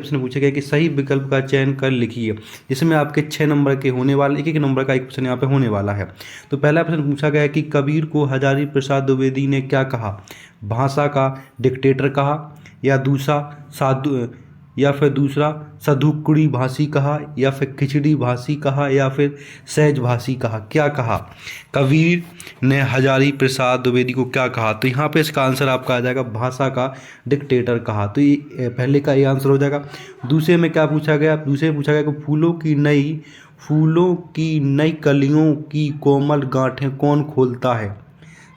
प्रश्न पूछा गया कि सही विकल्प का चयन कर लिखिए, जिसमें आपके 6 नंबर के होने वाले, एक नंबर का एक प्रश्न यहाँ पे होने वाला है। तो पहला प्रश्न पूछा गया कि कबीर को हजारी प्रसाद द्विवेदी ने क्या कहा? भाषा का डिक्टेटर कहा, या दूसरा सधुकुड़ी भाषी कहा, या फिर खिचड़ी भाषी कहा, या फिर सहज भाषी कहा? क्या कहा? कबीर ने हजारी प्रसाद द्विवेदी को क्या कहा? तो यहाँ पे इसका आंसर आपका आ जाएगा भाषा का डिक्टेटर कहा। तो ये पहले का ये आंसर हो जाएगा। दूसरे में क्या पूछा गया? दूसरे में पूछा गया कि फूलों की नई कलियों की कोमल गांठें कौन खोलता है?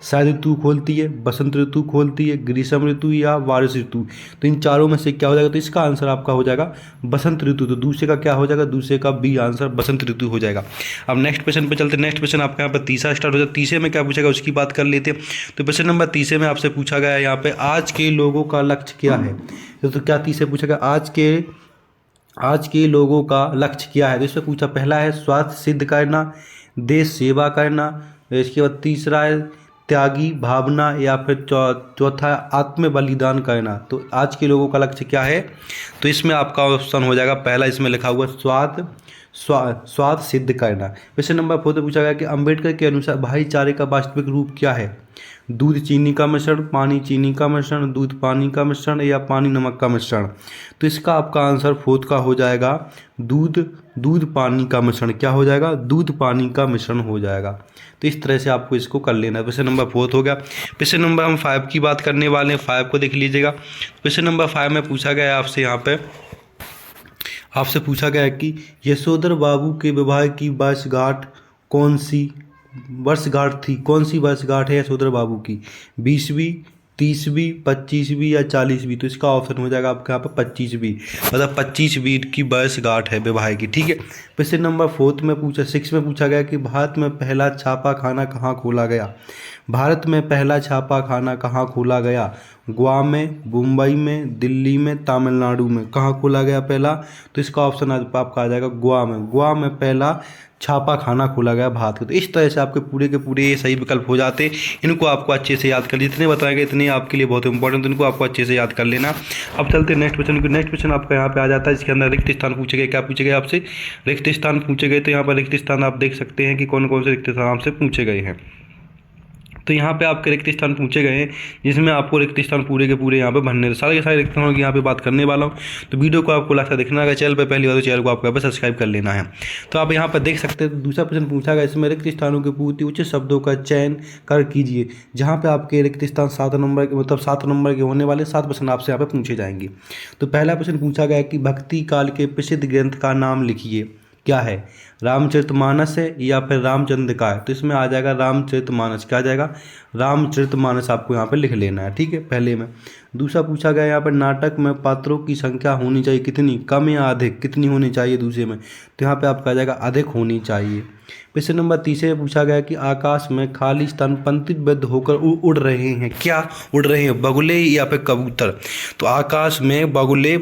शरद ऋतु खोलती है, बसंत ऋतु खोलती है, ग्रीष्म ऋतु या बारिश ऋतु? तो इन चारों में से क्या हो जाएगा? तो इसका आंसर आपका हो जाएगा बसंत ऋतु। तो दूसरे का क्या हो जाएगा? दूसरे का बी आंसर बसंत ऋतु हो जाएगा। अब नेक्स्ट क्वेश्चन पे चलते हैं। नेक्स्ट क्वेश्चन आपका यहाँ पर तीसरा स्टार्ट हो जाएगा। तीसरे में क्या पूछेगा उसकी बात कर लेते हैं। तो क्वेश्चन नंबर तीसरे में आपसे पूछा गया है यहाँ पे आज के लोगों का लक्ष्य क्या है? तो क्या तीसरे पूछा गया आज के लोगों का लक्ष्य क्या है? तो इसमें पूछा, पहला है स्वार्थ सिद्ध करना, देश सेवा करना, इसके बाद तीसरा है त्यागी भावना, या फिर चौथा आत्म बलिदान करना। तो आज के लोगों का लक्ष्य क्या है? तो इसमें आपका ऑप्शन हो जाएगा पहला, इसमें लिखा हुआ स्वार्थ सिद्ध करना। क्वेश्चन नंबर 4 पूछा गया कि अंबेडकर के अनुसार भाईचारे का वास्तविक रूप क्या है? दूध चीनी का मिश्रण, पानी चीनी का मिश्रण, दूध पानी का मिश्रण, या पानी नमक का मिश्रण? तो इसका आपका आंसर 4 का हो जाएगा दूध पानी का मिश्रण। क्या हो जाएगा? दूध पानी का मिश्रण हो जाएगा। तो इस तरह से आपको इसको कर लेना है। क्वेश्चन नंबर 4 हो गया। क्वेश्चन नंबर हम 5 की बात करने वाले हैं। 5 को देख लीजिएगा। क्वेश्चन नंबर 5 में पूछा गया है आपसे, यहाँ पे आपसे पूछा गया है कि यशोधर बाबू के विवाह की वर्षगांठ कौन सी वर्षगांठ थी? कौन सी वर्षगांठ है यशोधर बाबू की? 20वीं, 30वीं, 25वीं या 40वीं? तो इसका ऑप्शन हो जाएगा आपके यहाँ पर 25वीं, मतलब 25वीं की वर्षगांठ है विवाह की। ठीक है। क्वेश्चन नंबर 6 में पूछा गया कि भारत में पहला छापा खाना कहाँ खोला गया? भारत में पहला छापा खाना कहाँ खोला गया? गोवा में, मुंबई में, दिल्ली में, तमिलनाडु में? कहाँ खोला गया पहला? तो इसका ऑप्शन आपका आ जाएगा गोवा में। गोवा में पहला छापा खाना खोला गया भारत को। तो इस तरह से आपके पूरे के पूरे ये सही विकल्प हो जाते। इनको आपको अच्छे से याद कर, जितने बताएंगे इतने आपके लिए बहुत इंपॉर्टेंट, इनको आपको अच्छे से याद कर लेना। अब चलते हैं नेक्स्ट क्वेश्चन को। नेक्स्ट क्वेश्चन आपका यहाँ पे आ जाता है, इसके अंदर रिक्त स्थान पूछे गए। क्या पूछे गए आपसे? रिक्त स्थान पूछे गए। तो यहाँ पर रिक्त स्थान आप देख सकते हैं कि कौन कौन से रिक्त स्थान आपसे पूछे गए हैं। तो यहाँ पे आपके रिक्त स्थान पूछे गए हैं, जिसमें आपको रिक्त स्थान पूरे के पूरे यहाँ पे भरने, सारे के सारे रिक्त स्थानों की यहाँ पे बात करने वाला हूँ। तो वीडियो को आपको लास्ट तक देखना है। चैनल पे पहली बार, तो चैनल को आपको यहाँ पे सब्सक्राइब कर लेना है। तो आप यहाँ पर देख सकते हैं दूसरा प्रश्न पूछा गया, इसमें रिक्त स्थानों के पूर्ति उचित शब्दों का चयन कर कीजिए। जहाँ पे आपके रिक्त स्थान 7 नंबर के, मतलब 7 नंबर के होने वाले 7 प्रश्न आपसे यहाँ पे पूछे जाएंगे। तो पहला प्रश्न पूछा गया कि भक्ति काल के प्रसिद्ध ग्रंथ का नाम लिखिए। क्या है? रामचरितमानस है, या फिर रामचंद्र का है? तो इसमें आ जाएगा रामचरितमानस। क्या आ जाएगा? रामचरितमानस आपको यहाँ पे लिख लेना है। ठीक है, पहले में। दूसरा पूछा गया यहाँ पर नाटक में पात्रों की संख्या होनी चाहिए कितनी? कम या अधिक? कितनी होनी चाहिए दूसरे में? तो यहाँ पे आपका आ जाएगा अधिक होनी चाहिए। क्वेश्चन नंबर 3 में पूछा गया कि आकाश में खाली स्तन पंक्तिबद्ध होकर उड़ रहे हैं। क्या उड़ रहे हैं? बगुले या फिर कबूतर? तो आकाश में बगुले,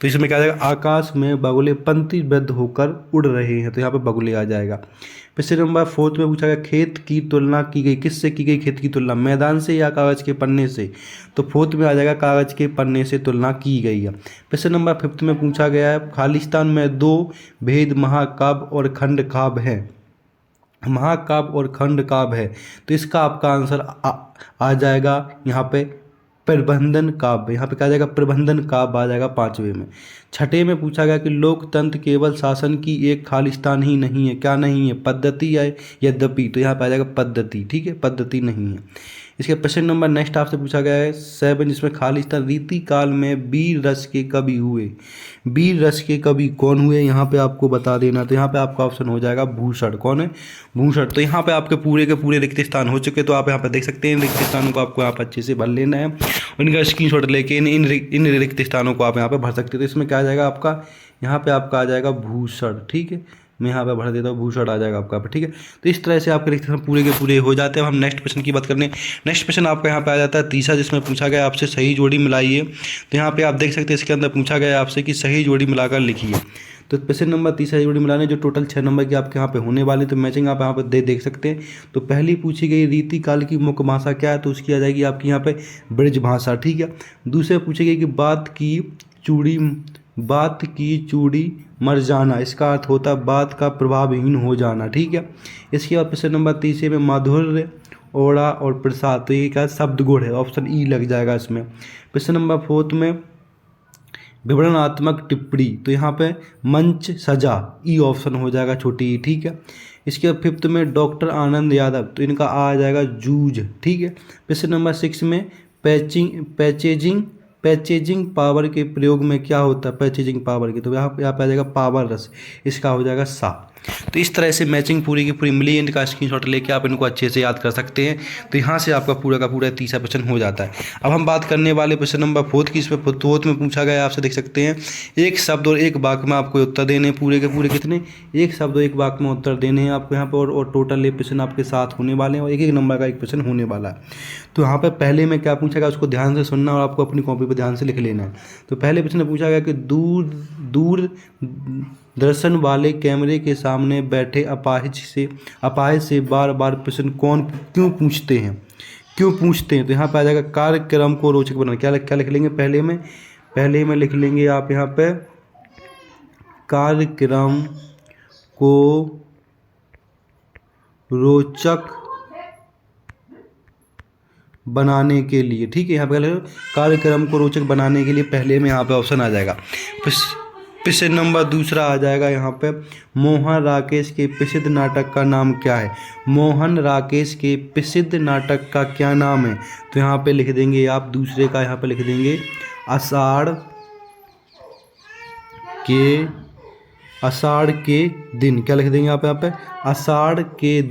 तो इसमें क्या आ जाएगा? आकाश में बगुले पंक्तिबद्ध होकर उड़ रहे हैं। तो यहाँ पे बगुले आ जाएगा। क्वेश्चन नंबर 4 में पूछा गया खेत की तुलना की गई, किससे की गई खेत की तुलना? मैदान से या कागज के पन्ने से? तो 4 में आ जाएगा कागज के पन्ने से तुलना की गई है। क्वेश्चन नंबर 5 में पूछा गया है खालिस्तान में 2 भेद महाकाव्य और खंड काव्य है। महाकाव्य और खंड काव्य है। तो इसका आपका आंसर आ जाएगा यहाँ पे प्रबंधन काव्य। यहाँ पे क्या आ जाएगा? प्रबंधन काव्य आ जाएगा 5वें में। 6ठे में पूछा गया कि लोकतंत्र केवल शासन की एक खालिस्तान ही नहीं है। क्या नहीं है? पद्धति है यद्यपि। तो यहाँ पे आ जाएगा पद्धति। ठीक है, पद्धति नहीं है। इसके प्रश्न नंबर नेक्स्ट आपसे पूछा गया है 7, जिसमें खालिस्तान रीति काल में वीर रस के कवि हुए। वीर रस के कवि कौन हुए? यहाँ पे आपको बता देना। तो यहाँ पे आपका ऑप्शन हो जाएगा भूषण। कौन है? भूषण। तो यहाँ पे आपके पूरे के पूरे रिक्त स्थान हो चुके। तो आप यहाँ पे देख सकते हैं रिक्त स्थानों को आपको यहाँ पर अच्छे से भर लेना है। उनका स्क्रीनशॉट लेके इन रिक्त स्थानों को आप यहाँ पे भर सकते हैं। तो इसमें क्या आ जाएगा आपका? यहाँ पे आपका आ जाएगा भूषण। ठीक है, मैं यहाँ पे भर देता हूँ, भूषण आ जाएगा आपका। ठीक है, तो इस तरह से आपके रिक्त स्थान पूरे के पूरे हो जाते हैं। अब हम नेक्स्ट क्वेश्चन की बात करने। नेक्स्ट क्वेश्चन आपका यहाँ पे आ जाता है तीसरा, जिसमें पूछा गया आपसे सही जोड़ी मिलाइए। तो यहाँ पे आप देख सकते हैं इसके अंदर पूछा गया आपसे कि सही जोड़ी मिलाकर लिखिए। तो क्वेश्चन नंबर तीसरा जोड़ी मिलाने जो टोटल 6 नंबर की आपके यहाँ पे होने वाली, तो मैचिंग आप यहाँ पे देख सकते हैं। तो पहली पूछी गई रीति काल की मुख्य भाषा क्या है? तो उसकी आ जाएगी आपकी यहाँ पे ब्रज भाषा। ठीक है। दूसरे पूछी गई कि बात की चूड़ी मर जाना, इसका अर्थ होता है बात का प्रभावहीन हो जाना। ठीक है। इसके बाद प्रश्न नंबर 30 में माधुर्य, ओड़ा और प्रसाद, तो ये क्या शब्द गुण है, ऑप्शन ई लग जाएगा इसमें। प्रश्न नंबर 4 में विवरणात्मक टिप्पणी, तो यहाँ पे मंच सजा, ई ऑप्शन हो जाएगा, छोटी ई। ठीक है। इसके बाद 5th में डॉक्टर आनंद यादव, तो इनका आ जाएगा जूझ। ठीक है। प्रश्न नंबर 6 में पैचेजिंग पावर के प्रयोग में क्या होता है, पैचेजिंग पावर के, तो यहाँ पे आ जाएगा पावर रस, इसका हो जाएगा सा। तो इस तरह से मैचिंग पूरी की पूरी मिली, इनका स्क्रीनशॉट लेके आप इनको अच्छे से याद कर सकते हैं। तो यहाँ से आपका पूरा का पूरा 30 प्रश्न हो जाता है। अब हम बात करने वाले प्रश्न नंबर 4 की, इसमें 4th में पूछा गया आपसे, देख सकते हैं, एक शब्द और एक वाक्य में आपको उत्तर देने हैं, पूरे के पूरे कितने, एक शब्द और एक वाक्य में उत्तर देने हैं आपको यहाँ पर, और टोटल ये प्रश्न आपके साथ होने वाले हैं, और एक नंबर का एक प्रश्न होने वाला है। तो यहाँ पर पहले में क्या पूछा गया, उसको ध्यान से सुनना और आपको अपनी कॉपी पर ध्यान से लिख लेना है। तो पहले प्रश्न पूछा गया कि दूर दर्शन वाले कैमरे के सामने बैठे अपाहिज से बार बार प्रश्न क्यों पूछते हैं। तो यहाँ पे आ जाएगा कार्यक्रम को रोचक बनाना, क्या लिख लेंगे, पहले में लिख लेंगे आप यहाँ पे कार्यक्रम को रोचक बनाने के लिए। ठीक है। यहाँ पे कार्यक्रम को रोचक बनाने के लिए पहले में यहाँ पे ऑप्शन आ जाएगा। प्रश्न नंबर 2 आ जाएगा यहाँ पे, मोहन राकेश के प्रसिद्ध नाटक का नाम क्या है। मोहन राकेश के प्रसिद्ध नाटक का क्या नाम है, तो यहाँ पे लिख देंगे आप दूसरे का, यहाँ पे लिख देंगे आषाढ़ के दिन, क्या लिख देंगे आप यहाँ पे, आषाढ़ के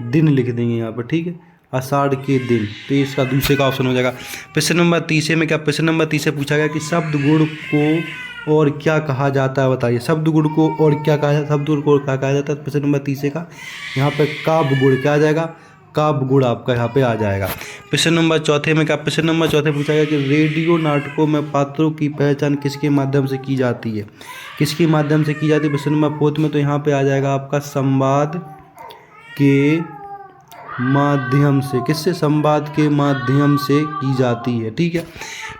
दिन लिख देंगे यहाँ पे। ठीक है। आषाढ़ के दिन, तो इसका दूसरे का ऑप्शन हो जाएगा। प्रश्न नंबर 30 में क्या, प्रश्न नंबर 30 से पूछा गया कि शब्द गुण को और क्या कहा जाता है, बताइए। शब्द गुण को और क्या कहा जाता है, प्रश्न नंबर 30 का यहाँ पे काव्य गुण, क्या आ जाएगा, काव्य गुण आपका यहाँ पे आ जाएगा। प्रश्न नंबर 4 में क्या, प्रश्न नंबर 4 पूछा गया कि रेडियो नाटकों में पात्रों की पहचान किसके माध्यम से की जाती है, प्रश्न नंबर 4 में, तो यहाँ पे आ जाएगा आपका संवाद के माध्यम से, किससे, संवाद के माध्यम से की जाती है। ठीक है।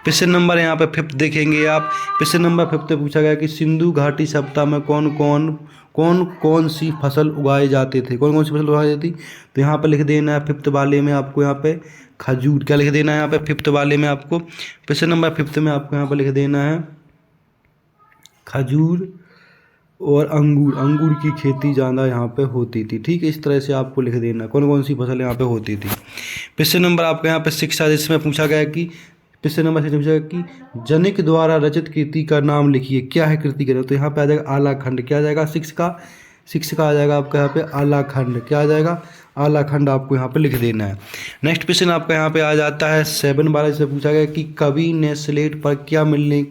प्रश्न नंबर यहाँ पे 5 देखेंगे आप। प्रश्न नंबर 5 पूछा गया कि सिंधु घाटी सभ्यता में कौन सी फसल उगाए जाते थे, कौन सी फसल उगाई जाती, तो यहाँ पे लिख देना है 5th वाले में आपको यहाँ पे खजूर, क्या लिख देना है यहाँ पे 5th वाले में आपको, प्रश्न नंबर 5 में आपको यहाँ पे लिख देना है खजूर और अंगूर की खेती ज़्यादा यहाँ पे होती थी। ठीक है। इस तरह से आपको लिख देना कौन सी फसल यहाँ पे होती थी। प्रश्न नंबर आपको यहाँ पे 6 जिसमें पूछा गया कि, प्रश्न नंबर 6 पूछा गया कि जनिक द्वारा रचित कृति का नाम लिखिए, क्या है कृति का नाम, तो यहाँ पे आ जाएगा आलाखंड, क्या आ जाएगा, 6 का आ जाएगा आपका यहाँ पे आलाखंड, क्या आ जाएगा, आलाखंड आपको यहाँ पे लिख देना है। नेक्स्ट क्वेश्चन आपका यहाँ पे आ जाता है 7 वाला, से पूछा गया कि कवि ने स्लेट पर क्या मिलने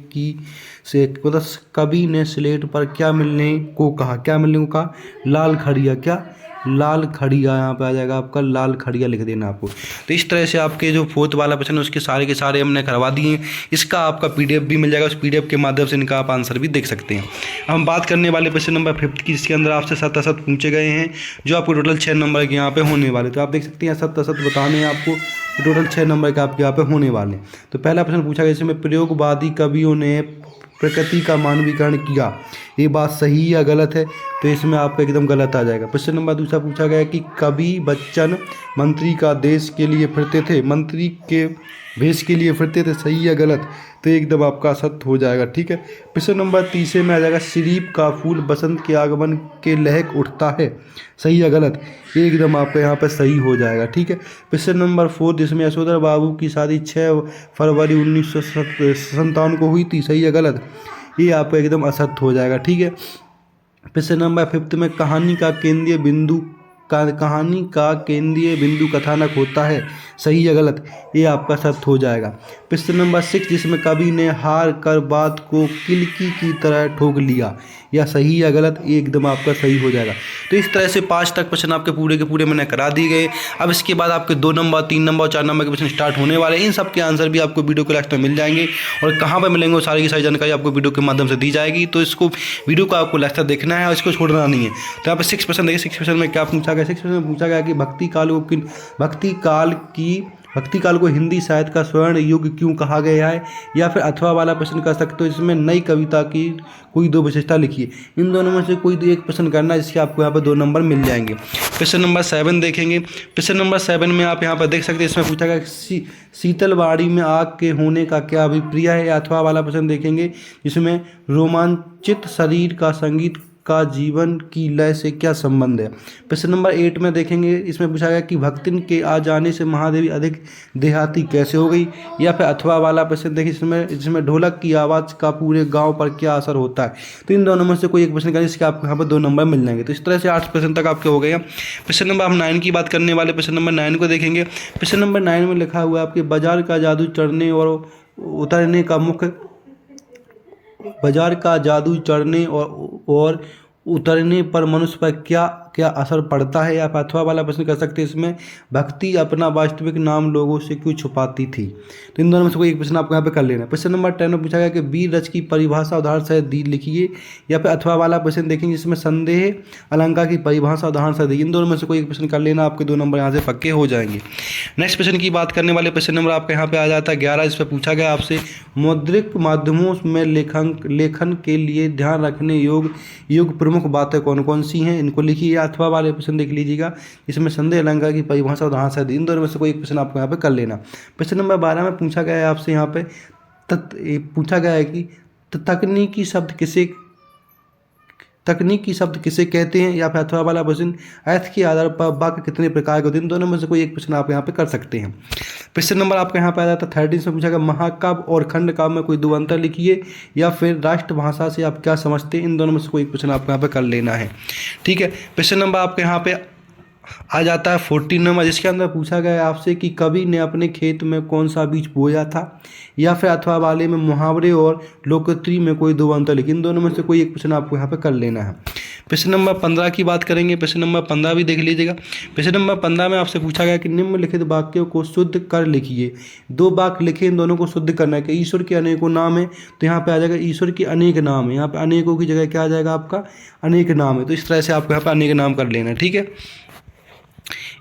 को कहा, लाल खड़िया, क्या लाल खड़िया, यहाँ पे आ जाएगा आपका लाल खड़िया लिख देना आपको। तो इस तरह से आपके जो 4th वाला प्रश्न है उसके सारे के सारे हमने करवा दिए हैं। इसका आपका PDF भी मिल जाएगा, उस PDF के माध्यम से इनका आप आंसर भी देख सकते हैं। हम बात करने वाले प्रश्न नंबर 5 की, जिसके अंदर आपसे 7 पूछे गए हैं, जो आपको टोटल 6 नंबर के यहाँ पे होने वाले। तो आप देख सकते हैं 7 बताने हैं आपको, टोटल 6 नंबर के आपके यहाँ पे होने वाले। तो पहला प्रश्न पूछा गया, इसमें प्रयोगवादी कवियों ने प्रकृति का मानवीकरण किया, ये बात सही या गलत है, तो इसमें आपका एकदम गलत आ जाएगा। प्रश्न नंबर 2 पूछा गया कि कवि बच्चन मंत्री के भेष के लिए फिरते थे, सही या गलत, तो एकदम आपका सत्य हो जाएगा। ठीक है। प्रश्न नंबर 3 में आ जाएगा शरीफ का फूल बसंत के आगमन के लहक उठता है, सही या गलत, एकदम आपका यहाँ पर सही हो जाएगा। ठीक है। प्रश्न नंबर 4 जिसमें यशोधर बाबू की शादी 6 फरवरी 1957 को हुई थी, सही या गलत, ये आपका एकदम असत्य हो जाएगा। ठीक है। प्रश्न नंबर 5 में कहानी का केंद्रीय बिंदु कथानक होता है, सही या गलत, ये आपका सत्य हो जाएगा। प्रश्न नंबर 6 जिसमें कवि ने हार कर बात को किलकी की तरह ठोक लिया, या सही या गलत, ये एकदम आपका सही हो जाएगा। तो इस तरह से 5 तक प्रश्न आपके पूरे के पूरे मैंने करा दिए गए। अब इसके बाद आपके 2 नंबर 3 नंबर और 4 नंबर के प्रश्न स्टार्ट होने वाले हैं। इन सब के आंसर भी आपको वीडियो के लास्ट में मिल जाएंगे, और कहाँ पर मिलेंगे वो सारी की सारी जानकारी आपको वीडियो के माध्यम से दी जाएगी। तो इसको वीडियो को आपको लास्ट तक देखना है और इसको छोड़ना नहीं है। तो यहाँ पर 6 प्रश्न देखिए, 6 प्रश्न में क्या पूछा गया, 6 प्रश्न में पूछा गया कि भक्ति काल की भक्ति काल को हिंदी साहित्य का स्वर्ण युग क्यों कहा गया है? या फिर अथवा वाला प्रश्न कर सकते हो, इसमें नई कविता की कोई दो विशेषता लिखिए। इन दोनों में से कोई एक प्रश्न करना है, जिसके आपको यहाँ पर 2 नंबर मिल जाएंगे। क्वेश्चन नंबर 7 देखेंगे। क्वेश्चन नंबर 7 में आप यहाँ पर देख सकते हैं, इसमें पूछा गया शीतलवाड़ी में आग के होने का क्या अभिप्राय है? अथवा वाला प्रश्न देखेंगे, जिसमें रोमांचित शरीर का संगीत का जीवन की लय से क्या संबंध है? प्रश्न नंबर 8 में देखेंगे, इसमें पूछा गया कि भक्तिन के आ जाने से महादेवी अधिक देहाती कैसे हो गई? या फिर अथवा वाला प्रश्न देखिए, जिसमें ढोलक की आवाज़ का पूरे गांव पर क्या असर होता है? तो इन दोनों में से कोई एक प्रश्न करें, इसके आपको यहाँ पर 2 नंबर मिल जाएंगे। तो इस तरह से 8 प्रश्न तक आपके हो गए हैं। प्रश्न नंबर हम 9 की बात करने वाले, प्रश्न नंबर 9 को देखेंगे। प्रश्न नंबर 9 में लिखा हुआ है आपके बाजार का जादू चढ़ने और उतरने का मुख्य, बाजार का जादू चढ़ने और उतरने पर मनुष्य पर क्या क्या असर पड़ता है? या अथवा वाला प्रश्न कर सकते हैं, इसमें भक्ति अपना वास्तविक नाम लोगों से क्यों छुपाती थी? तो इन दोनों में से कोई एक प्रश्न आपको यहाँ पे कर लेना है। प्रश्न नंबर 10 में पूछा गया कि वीर रच की परिभाषा उदाहरण सहित दी लिखिए। या फिर अथवा वाला प्रश्न देखेंगे, जिसमें संदेह अलंकार की परिभाषा उदाहरण सहित दी। इन दोनों में से कोई एक प्रश्न कर लेना, आपके 2 नंबर यहाँ से पक्के हो जाएंगे। नेक्स्ट प्रश्न की बात करने वाले प्रश्न नंबर आपके यहाँ पे आ जाता है 11। इस पर पूछा गया आपसे मौद्रिक माध्यमों में लेखन के लिए ध्यान रखने योग प्रमुख बातें कौन कौन सी हैं? इनको लिखिए। अथवा वाले प्रश्न देख लीजिएगा, इसमें संदेह अलंकार की परिभाषा उदाहरण सहित। इन दोनों में से कोई एक प्रश्न आपको यहाँ पे कर लेना। प्रश्न नंबर 12 में पूछा गया है आपसे यहाँ पे पूछा गया है कि तकनीकी शब्द किसे कहते हैं? या फिर अथवा वाला प्रश्न अर्थ के आधार पर वाक्य कितने प्रकार के होते हैं? इन दोनों में से कोई एक प्रश्न आप यहाँ पे कर सकते हैं। प्रश्न नंबर आपका यहाँ पे आ जाता है 13 से पूछा गया महाकाव्य और खंड काव्य में कोई 2 अंतर लिखिए। या फिर राष्ट्रभाषा से आप क्या समझते हैं? इन दोनों में से कोई एक प्रश्न आपको यहाँ पे कर लेना है। ठीक है, प्रश्न नंबर आपके यहाँ पे आ जाता है 14 नंबर, जिसके अंदर पूछा गया है आपसे कि कवि ने अपने खेत में कौन सा बीज बोया था? या फिर अथवा वाले में मुहावरे और लोकोक्ति में कोई 2 अंतर लिखिए। इन दोनों में से कोई एक प्रश्न आपको यहाँ पे कर लेना है। प्रश्न नंबर 15 की बात करेंगे। प्रश्न नंबर 15 भी देख लीजिएगा। प्रश्न नंबर 15 में आपसे पूछा गया कि निम्नलिखित वाक्यों को शुद्ध कर लिखिए। 2 वाक्य लिखे, इन दोनों को शुद्ध करना है कि ईश्वर के अनेकों नाम है, तो यहाँ पे आ जाएगा ईश्वर के अनेक नाम है। यहाँ पे अनेकों की जगह क्या आ जाएगा आपका अनेक नाम है। तो इस तरह से आपको यहाँ पे अनेक नाम कर लेना है। ठीक है,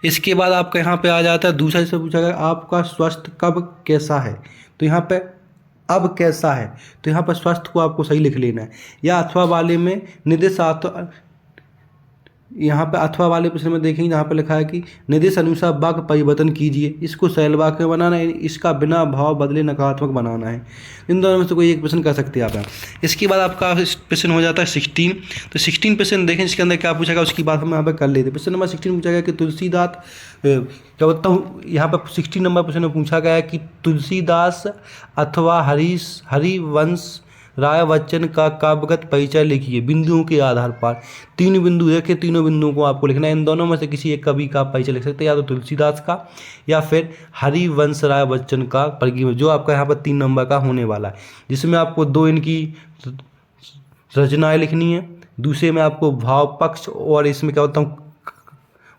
इसके बाद आपका यहाँ पे आ जाता है दूसरा, से पूछा गया आपका स्वास्थ्य कब कैसा है? तो यहाँ पे अब कैसा है, तो यहाँ पर स्वास्थ्य को आपको सही लिख लेना है। या अथवा वाले में निर्देशात्मक, यहाँ पे अथवा वाले प्रश्न में देखेंगे, यहाँ पे लिखा है कि निर्देश अनुसार वाक्य परिवर्तन कीजिए। इसको सरल वाक्य में बनाना है, इसका बिना भाव बदले नकारात्मक बनाना है। इन दोनों में से कोई एक प्रश्न कर सकते हैं आप। इसके बाद आपका प्रश्न हो जाता है 16। तो 16 प्रश्न देखें, इसके अंदर क्या पूछा गया उसकी बात हम यहाँ पे कर लेते हैं। प्रश्न नंबर 16 पूछा गया कि तुलसीदास, क्या बताता हूँ, यहाँ पर 16 नंबर प्रश्न में पूछा गया है कि तुलसीदास अथवा हरिवंश राय बच्चन का काव्यगत परिचय लिखिए बिंदुओं के आधार पर। 3 बिंदु देखे, तीनों बिंदुओं को आपको लिखना है। इन दोनों में से किसी एक कवि का परिचय लिख सकते हैं, या तो तुलसीदास का या फिर हरिवंश राय बच्चन का परिचय, जो आपका यहाँ पर 3 नंबर का होने वाला है, जिसमें आपको 2 इनकी रचनाएं लिखनी है। दूसरे में आपको भाव पक्ष, और इसमें क्या होता हूँ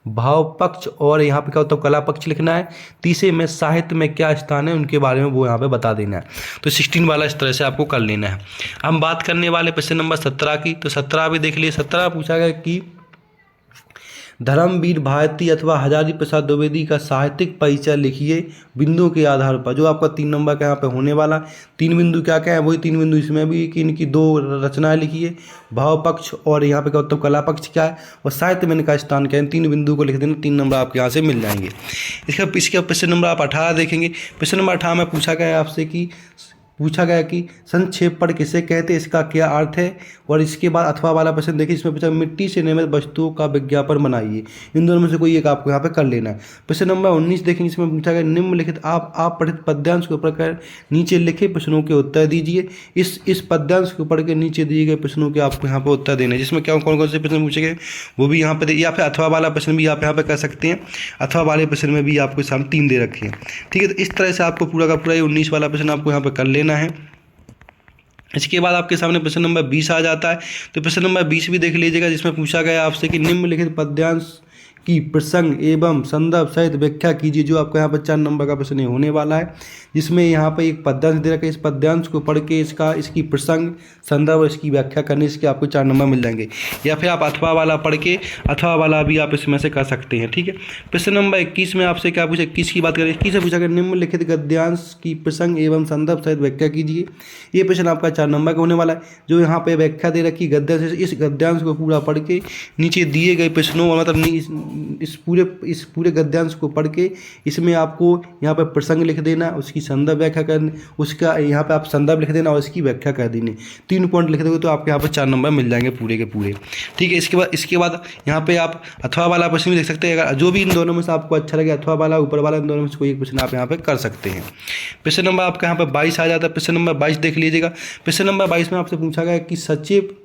भाव पक्ष, और यहाँ पे क्या होता है कला पक्ष लिखना है। तीसरे में साहित्य में क्या स्थान है उनके बारे में वो यहाँ पे बता देना है। तो 16 वाला इस तरह से आपको कर लेना है। हम बात करने वाले प्रश्न नंबर 17 की। तो 17 भी देख लिए। 17 पूछा गया कि धर्मवीर भारती अथवा हजारी प्रसाद द्विवेदी का साहित्यिक परिचय लिखिए बिंदुओं के आधार पर, जो आपका 3 नंबर का यहाँ पे होने वाला। 3 बिंदु क्या क्या है, वही 3 बिंदु इसमें भी कि इनकी 2 रचनाएं लिखिए, भाव पक्ष और यहाँ पे क्या होता है कला पक्ष क्या है, और साहित्य में इनका स्थान क्या है। 3 बिंदु को लिख देना, 3 नंबर आपके यहाँ से मिल जाएंगे। इसका प्रश्न नंबर आप 18 देखेंगे। प्रश्न नंबर 18 में पूछा गया आपसे कि संक्षेप पर किसे कहते, इसका क्या अर्थ है। और इसके बाद अथवा वाला प्रश्न देखिए, इसमें पूछा मिट्टी से निर्मित वस्तुओं का विज्ञापन बनाइए। इन दोनों में से कोई एक आपको यहाँ पे कर लेना है। प्रश्न नंबर 19 देखेंगे, इसमें पूछा गया निम्नलिखित आप पठित पद्यांश के ऊपर कर नीचे लिखे प्रश्नों के उत्तर दीजिए। इस पद्यांश के ऊपर के नीचे दिए गए प्रश्नों के आपको यहाँ पे उत्तर देने, जिसमें क्या कौन कौन से प्रश्न पूछे गए वो भी यहाँ पे, या फिर अथवा वाला प्रश्न भी आप यहाँ पे कर सकते हैं। अथवा वाले प्रश्न में भी आपको सामने 3 दे रखे हैं। ठीक है, तो इस तरह से आपको पूरा का पूरा 19 वाला प्रश्न आपको यहाँ पे कर लेना है। इसके बाद आपके सामने प्रश्न नंबर 20 आ जाता है। तो प्रश्न नंबर 20 भी देख लीजिएगा, जिसमें पूछा गया आपसे कि निम्नलिखित पद्यांश की प्रसंग एवं संदर्भ सहित व्याख्या कीजिए। जो आपका यहाँ पर 4 नंबर का प्रश्न होने वाला है, जिसमें यहाँ पर एक पद्यांश दे रखा है। इस पद्यांश को पढ़ के इसकी प्रसंग संदर्भ और इसकी व्याख्या करने से आपको 4 नंबर मिल जाएंगे। या फिर आप अथवा वाला पढ़ के अथवा वाला भी आप इसमें से कर सकते हैं। ठीक है, प्रश्न नंबर 21 में आपसे क्या पूछा, 21 की बात करें। 21 से पूछा गया निम्नलिखित गद्यांश की प्रसंग एवं संदर्भ सहित व्याख्या कीजिए। ये प्रश्न आपका 4 नंबर का होने वाला है। जो यहाँ पे व्याख्या दे रखी गद्यांश, इस गद्यांश को पूरा पढ़ के नीचे दिए गए प्रश्नों मतलब इस पूरे गद्यांश को पढ़ के इसमें आपको यहाँ पर प्रसंग लिख देना, उसकी संदर्भ व्याख्या करनी, उसका यहाँ पे आप संदर्भ लिख देना और इसकी व्याख्या कर देनी। 3 पॉइंट लिख दोगे तो आपके यहाँ पर 4 नंबर मिल जाएंगे पूरे के पूरे। ठीक है, इसके बाद यहाँ पे आप अथवा वाला प्रश्न भी लिख सकते हैं। अगर जो भी इन दोनों में से आपको अच्छा लगे, अथवा वाला ऊपर वाला, इन दोनों में से कोई एक प्रश्न आप यहाँ पे कर सकते हैं। प्रश्न नंबर आपका यहाँ पर 22 आ जाता है। प्रश्न नंबर 22 देख लीजिएगा। प्रश्न नंबर 22 में आपसे पूछा गया कि सचिव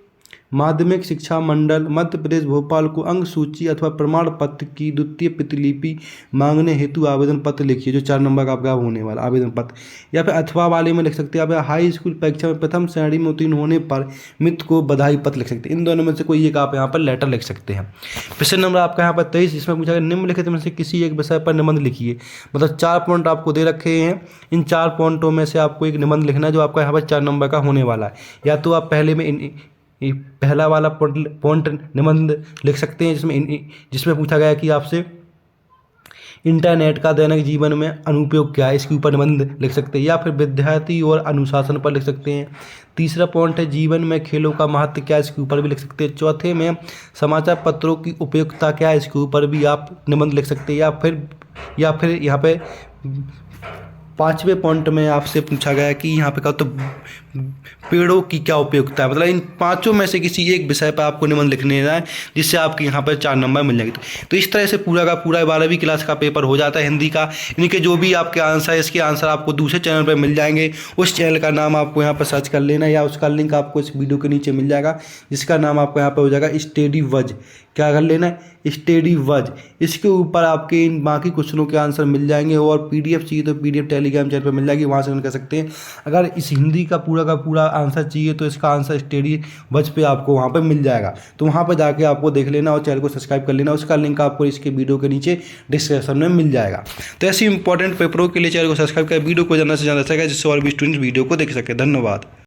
माध्यमिक शिक्षा मंडल मध्य प्रदेश भोपाल को अंक सूची अथवा प्रमाण पत्र की द्वितीय प्रतिलिपि मांगने हेतु आवेदन पत्र लिखिए। जो 4 नंबर का आपका होने वाला आवेदन पत्र। या फिर अथवा वाले में लिख सकते हैं आप हाई स्कूल परीक्षा में प्रथम श्रेणी में उत्तीर्ण होने पर मित्र को बधाई पत्र लिख सकते हैं। इन दोनों में से कोई एक आप यहाँ पर लेटर लिख सकते हैं। प्रश्न नंबर आपका यहाँ पर 23, जिसमें पूछा गया निम्नलिखित में से किसी एक विषय पर निबंध लिखिए। मतलब 4 पॉइंट आपको दे रखे हैं। इन 4 पॉइंटों में से आपको एक निबंध लिखना है जो आपका यहाँ पर 4 नंबर का होने वाला है। या तो आप पहले में पहला वाला पॉइंट निबंध लिख सकते हैं जिसमें पूछा गया कि आपसे इंटरनेट का दैनिक जीवन में अनुपयोग क्या है, इसके ऊपर निबंध लिख सकते हैं। या फिर विद्यार्थी और अनुशासन पर लिख सकते हैं। तीसरा पॉइंट है जीवन में खेलों का महत्व क्या है, इसके ऊपर भी लिख सकते हैं। चौथे में समाचार पत्रों की उपयोगिता क्या है, इसके ऊपर भी आप निबंध लिख सकते हैं। या फिर यहाँ पे 5वें पॉइंट में आपसे पूछा गया कि यहाँ पे कहा तो पेड़ों की क्या उपयोगिता है। मतलब इन 5 में से किसी एक विषय पर आपको निबंध लिखने है जिससे आपके यहाँ पर 4 नंबर मिल जाएंगे। तो इस तरह से पूरा का पूरा 12वीं क्लास का पेपर हो जाता है हिंदी का। इनके जो भी आपके आंसर है, इसके आंसर आपको दूसरे चैनल पर मिल जाएंगे। उस चैनल का नाम आपको यहाँ पर सर्च कर लेना या उसका लिंक आपको इस वीडियो के नीचे मिल जाएगा, जिसका नाम आपको यहाँ पर हो जाएगा स्टडी वज। क्या कर लेना है, स्टडी वज। इसके ऊपर आपके इन बाकी क्वेश्चनों के आंसर मिल जाएंगे। और PDF चाहिए तो PDF टेलीग्राम चैनल पर मिल जाएगी, वहाँ से हम कर सकते हैं। अगर इस हिंदी का पूरा आंसर चाहिए तो इसका आंसर स्टडी वज पे आपको वहाँ पर मिल जाएगा। तो वहाँ पर जाके आपको देख लेना और चैनल को सब्सक्राइब कर लेना। उसका लिंक आपको इसके वीडियो के नीचे डिस्क्रिप्शन में मिल जाएगा। तो ऐसी इंपॉर्टेंट पेपरों के लिए चैनल को सब्सक्राइब कर वीडियो को ज़्यादा से ज़्यादा जिससे और भी स्टूडेंट वीडियो को देख सके। धन्यवाद।